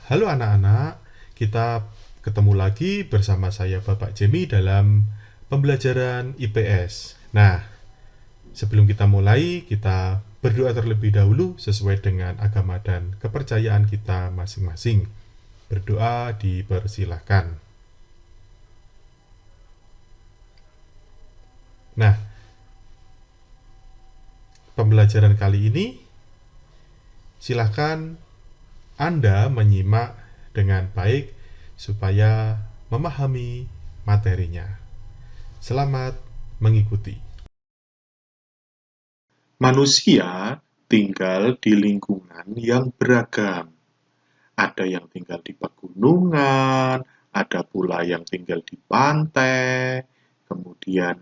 Halo anak-anak, kita ketemu lagi bersama saya Bapak Jemi dalam pembelajaran IPS. Nah, sebelum kita mulai, kita berdoa terlebih dahulu sesuai dengan agama dan kepercayaan kita masing-masing. Berdoa dipersilahkan. Nah, pembelajaran kali ini silahkan Anda menyimak dengan baik supaya memahami materinya. Selamat mengikuti. Manusia tinggal di lingkungan yang beragam. Ada yang tinggal di pegunungan, ada pula yang tinggal di pantai, kemudian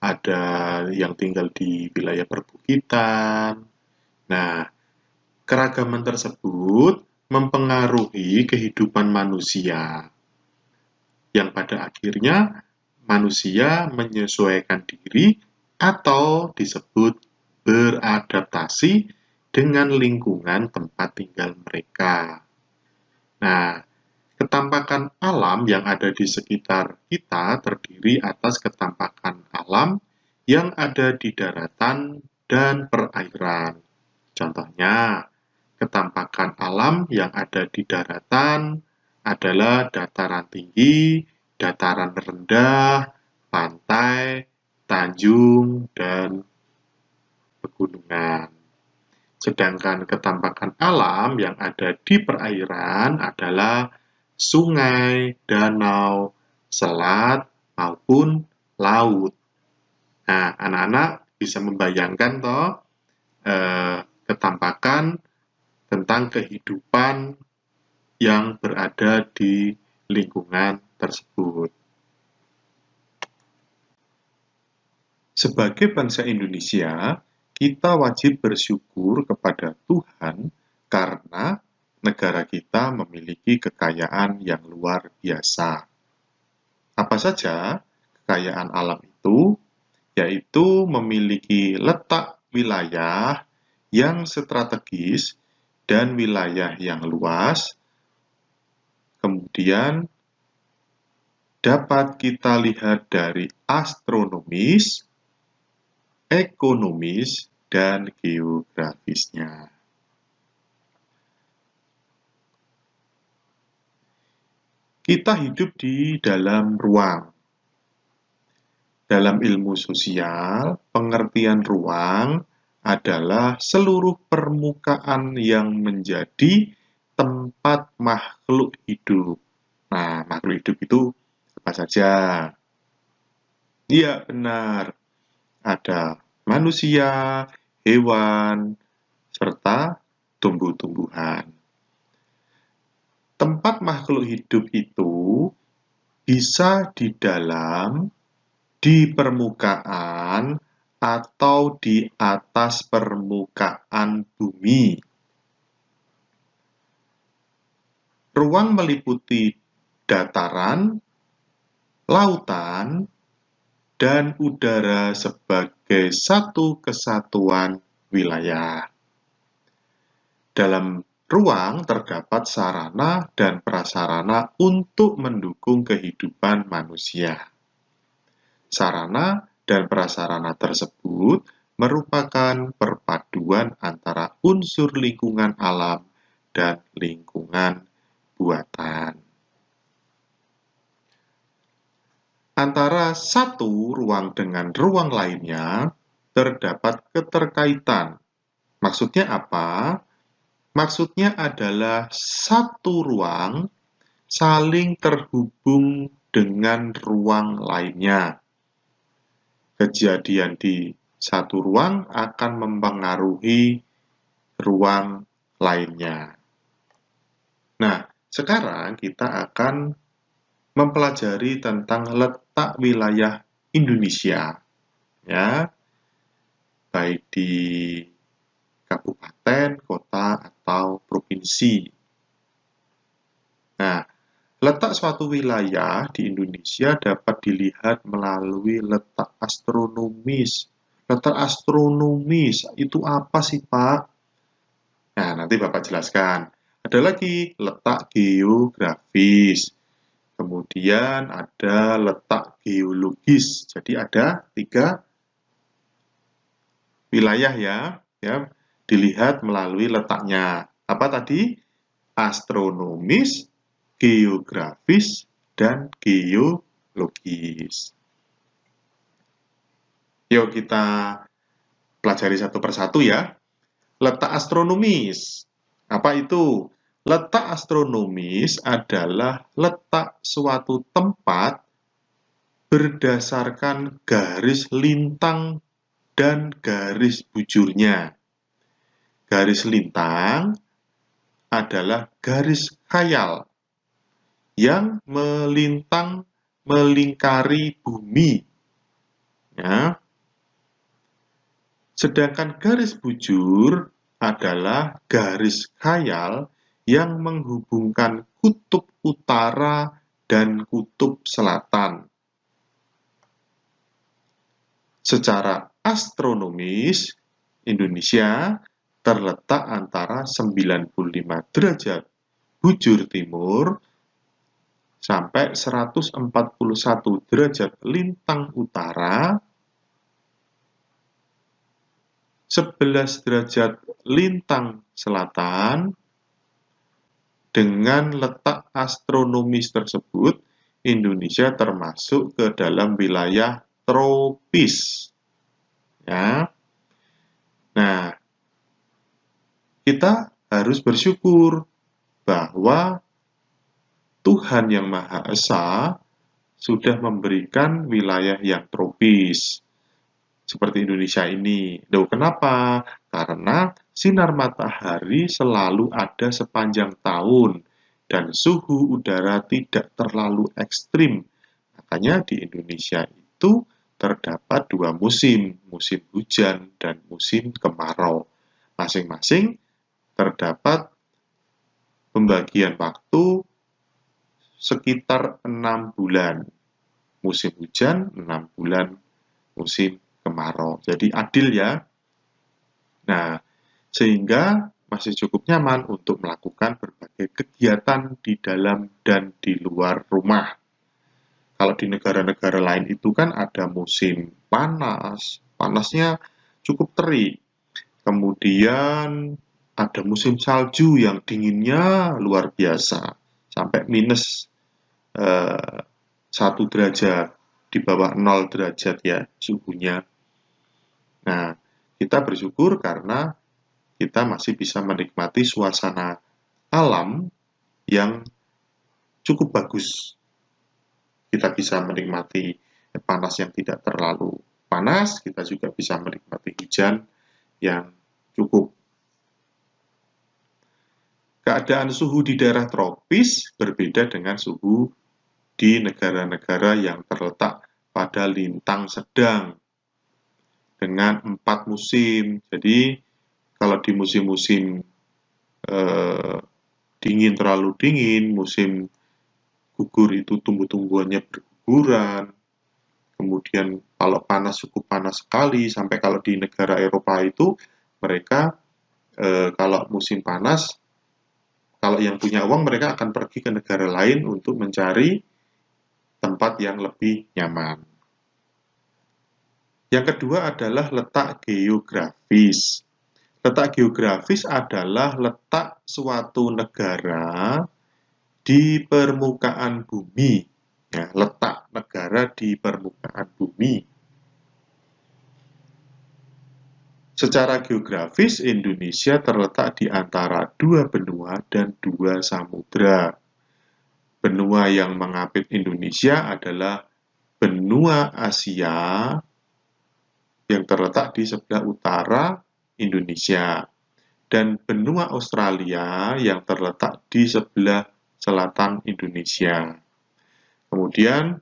ada yang tinggal di wilayah perbukitan. Nah, keragaman tersebut mempengaruhi kehidupan manusia, yang pada akhirnya manusia menyesuaikan diri atau disebut beradaptasi dengan lingkungan tempat tinggal mereka. Nah, ketampakan alam yang ada di sekitar kita terdiri atas ketampakan alam yang ada di daratan dan perairan. Contohnya, ketampakan alam yang ada di daratan adalah dataran tinggi, dataran rendah, pantai, tanjung, dan pegunungan. Sedangkan ketampakan alam yang ada di perairan adalah sungai, danau, selat, maupun laut. Nah, anak-anak bisa membayangkan toh ketampakan tentang kehidupan yang berada di lingkungan tersebut. Sebagai bangsa Indonesia, kita wajib bersyukur kepada Tuhan karena negara kita memiliki kekayaan yang luar biasa. Apa saja kekayaan alam itu? Yaitu memiliki letak wilayah yang strategis dan wilayah yang luas, kemudian dapat kita lihat dari astronomis, ekonomis, dan geografisnya. Kita hidup di dalam ruang. Dalam ilmu sosial, pengertian ruang adalah seluruh permukaan yang menjadi tempat makhluk hidup. Nah, makhluk hidup itu apa saja? Iya, benar. Ada manusia, hewan, serta tumbuh-tumbuhan. Tempat makhluk hidup itu bisa di dalam, di permukaan, atau di atas permukaan bumi. Ruang meliputi dataran, lautan, dan udara sebagai satu kesatuan wilayah. Dalam ruang terdapat sarana dan prasarana untuk mendukung kehidupan manusia. Sarana dan prasarana tersebut merupakan perpaduan antara unsur lingkungan alam dan lingkungan buatan. Antara satu ruang dengan ruang lainnya terdapat keterkaitan. Maksudnya apa? Maksudnya adalah satu ruang saling terhubung dengan ruang lainnya. Kejadian di satu ruang akan mempengaruhi ruang lainnya. Nah, sekarang kita akan mempelajari tentang letak wilayah Indonesia, ya, baik di kabupaten, kota, atau provinsi. Nah, letak suatu wilayah di Indonesia dapat dilihat melalui letak astronomis. Letak astronomis itu apa sih, Pak? Nah, nanti Bapak jelaskan. Ada lagi letak geografis. Kemudian ada letak geologis. Jadi ada 3 wilayah ya, dilihat melalui letaknya. Apa tadi? Astronomis, geografis, dan geologis. Yuk kita pelajari satu persatu ya. Letak astronomis. Apa itu? Letak astronomis adalah letak suatu tempat berdasarkan garis lintang dan garis bujurnya. Garis lintang adalah garis khayal yang melingkari bumi. Ya. Sedangkan garis bujur adalah garis khayal yang menghubungkan kutub utara dan kutub selatan. Secara astronomis, Indonesia terletak antara 95 derajat bujur timur sampai 141 derajat lintang utara, 11 derajat lintang selatan. Dengan letak astronomis tersebut, Indonesia termasuk ke dalam wilayah tropis. Ya. Nah, kita harus bersyukur bahwa Tuhan Yang Maha Esa sudah memberikan wilayah yang tropis seperti Indonesia ini. Loh, kenapa? Karena sinar matahari selalu ada sepanjang tahun dan suhu udara tidak terlalu ekstrim. Makanya di Indonesia itu terdapat 2 musim, musim hujan dan musim kemarau. Masing-masing terdapat pembagian waktu sekitar 6 bulan. Musim hujan, 6 bulan musim kemarau. Jadi adil ya. Nah, sehingga masih cukup nyaman untuk melakukan berbagai kegiatan di dalam dan di luar rumah. Kalau di negara-negara lain itu kan ada musim panas, panasnya cukup terik. Kemudian ada musim salju yang dinginnya luar biasa, sampai minus 1 derajat, di bawah 0 derajat ya suhunya. Nah, kita bersyukur karena kita masih bisa menikmati suasana alam yang cukup bagus. Kita bisa menikmati panas yang tidak terlalu panas, kita juga bisa menikmati hujan yang cukup. Keadaan suhu di daerah tropis berbeda dengan suhu di negara-negara yang terletak pada lintang sedang dengan 4 musim. Jadi kalau di musim-musim dingin, terlalu dingin, musim gugur itu tumbuh-tumbuhannya berguguran. Kemudian kalau panas cukup panas sekali, sampai kalau di negara Eropa itu mereka kalau musim panas, kalau yang punya uang mereka akan pergi ke negara lain untuk mencari tempat yang lebih nyaman. Yang kedua adalah letak geografis. Letak geografis adalah letak suatu negara di permukaan bumi. Ya, letak negara di permukaan bumi. Secara geografis, Indonesia terletak di antara 2 benua dan 2 samudra. Benua yang mengapit Indonesia adalah benua Asia yang terletak di sebelah utara Indonesia, dan benua Australia yang terletak di sebelah selatan Indonesia. Kemudian,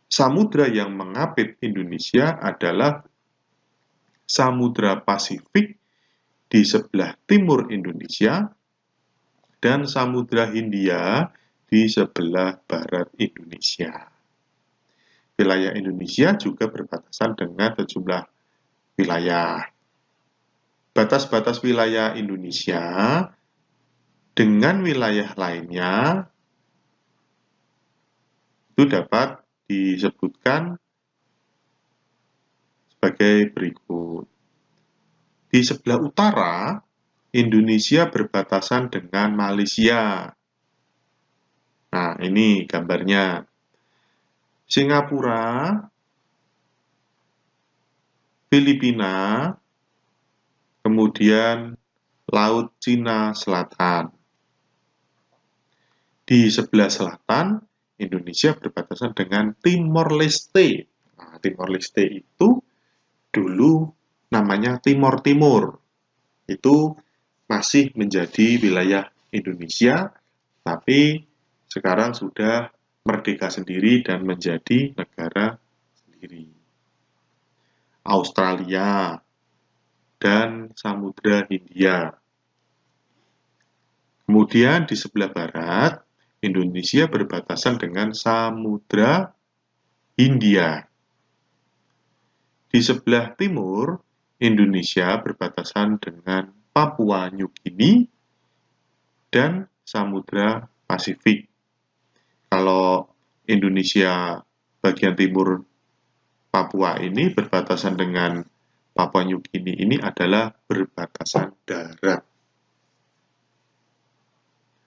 samudra yang mengapit Indonesia adalah Samudra Pasifik di sebelah timur Indonesia dan Samudra Hindia di sebelah barat Indonesia. Wilayah Indonesia juga berbatasan dengan sejumlah wilayah. Batas-batas wilayah Indonesia dengan wilayah lainnya itu dapat disebutkan sebagai berikut. Di sebelah utara, Indonesia berbatasan dengan Malaysia. Nah, ini gambarnya. Singapura, Filipina, kemudian Laut Cina Selatan. Di sebelah selatan, Indonesia berbatasan dengan Timor Leste. Nah, Timor Leste itu dulu namanya Timor Timur. Itu masih menjadi wilayah Indonesia, tapi sekarang sudah merdeka sendiri dan menjadi negara sendiri. Australia dan Samudra Hindia. Kemudian di sebelah barat, Indonesia berbatasan dengan Samudra Hindia. Di sebelah timur, Indonesia berbatasan dengan Papua New Guinea dan Samudra Pasifik. Kalau Indonesia bagian timur Papua ini berbatasan dengan Papua New Guinea ini adalah berbatasan darat.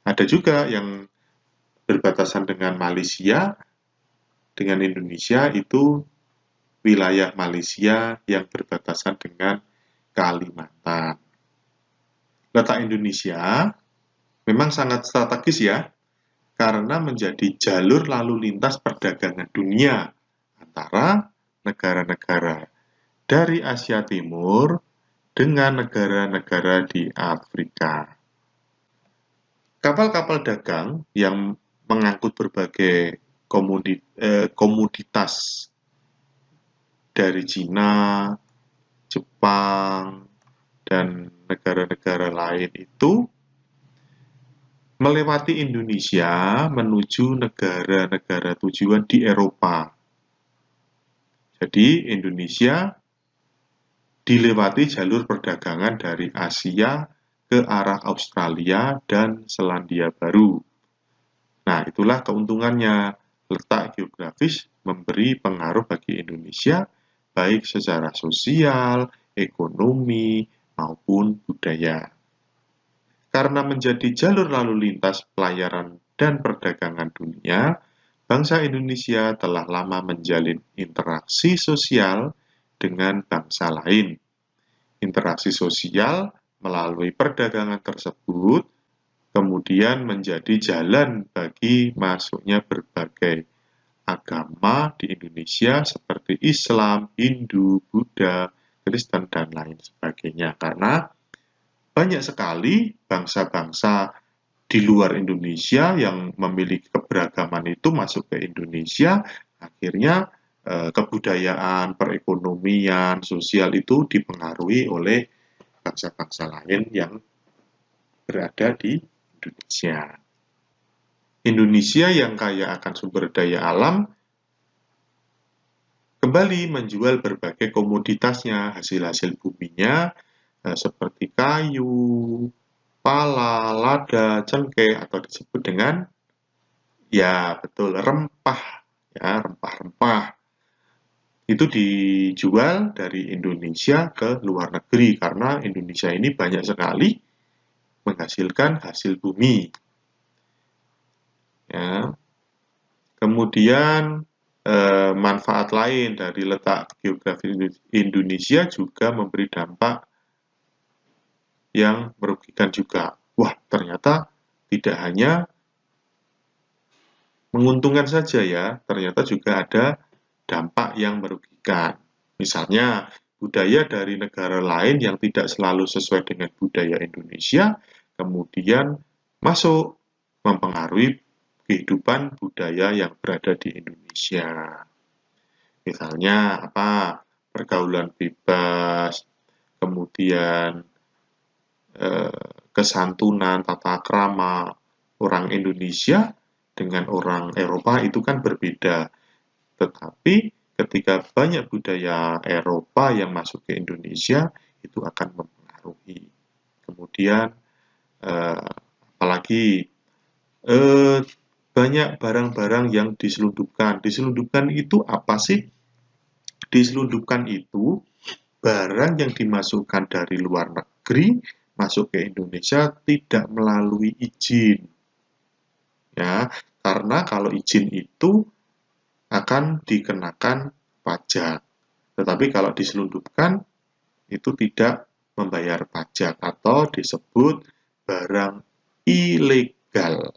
Ada juga yang berbatasan dengan Malaysia, dengan Indonesia itu wilayah Malaysia yang berbatasan dengan Kalimantan. Letak Indonesia memang sangat strategis ya, karena menjadi jalur lalu lintas perdagangan dunia antara negara-negara dari Asia Timur dengan negara-negara di Afrika. Kapal-kapal dagang yang mengangkut berbagai komoditas dari Cina, Jepang, dan negara-negara lain itu melewati Indonesia menuju negara-negara tujuan di Eropa. Jadi Indonesia dilewati jalur perdagangan dari Asia ke arah Australia dan Selandia Baru. Nah, itulah keuntungannya. Letak geografis memberi pengaruh bagi Indonesia, baik secara sosial, ekonomi, maupun budaya. Karena menjadi jalur lalu lintas pelayaran dan perdagangan dunia, bangsa Indonesia telah lama menjalin interaksi sosial dengan bangsa lain. Interaksi sosial melalui perdagangan tersebut kemudian menjadi jalan bagi masuknya berbagai agama di Indonesia seperti Islam, Hindu, Buddha, Kristen, dan lain sebagainya. Karena banyak sekali bangsa-bangsa di luar Indonesia yang memiliki keberagaman itu masuk ke Indonesia, akhirnya kebudayaan, perekonomian, sosial itu dipengaruhi oleh bangsa-bangsa lain yang berada di Indonesia. Indonesia yang kaya akan sumber daya alam kembali menjual berbagai komoditasnya, hasil-hasil buminya seperti kayu, pala, lada, cengkeh atau disebut dengan ya betul rempah ya rempah-rempah itu dijual dari Indonesia ke luar negeri karena Indonesia ini banyak sekali menghasilkan hasil bumi. Ya. Kemudian manfaat lain dari letak geografis Indonesia juga memberi dampak yang merugikan juga. Wah, ternyata tidak hanya menguntungkan saja ya, ternyata juga ada dampak yang merugikan. Misalnya, budaya dari negara lain yang tidak selalu sesuai dengan budaya Indonesia, kemudian masuk mempengaruhi kehidupan budaya yang berada di Indonesia. Misalnya apa? Pergaulan bebas, kemudian kesantunan, tata krama orang Indonesia dengan orang Eropa itu kan berbeda. Tetapi ketika banyak budaya Eropa yang masuk ke Indonesia, itu akan mempengaruhi. Kemudian Apalagi banyak barang-barang yang diselundupkan. Diselundupkan itu apa sih? Diselundupkan itu barang yang dimasukkan dari luar negeri masuk ke Indonesia tidak melalui izin. Ya, karena kalau izin itu akan dikenakan pajak. Tetapi kalau diselundupkan itu tidak membayar pajak atau disebut barang ilegal.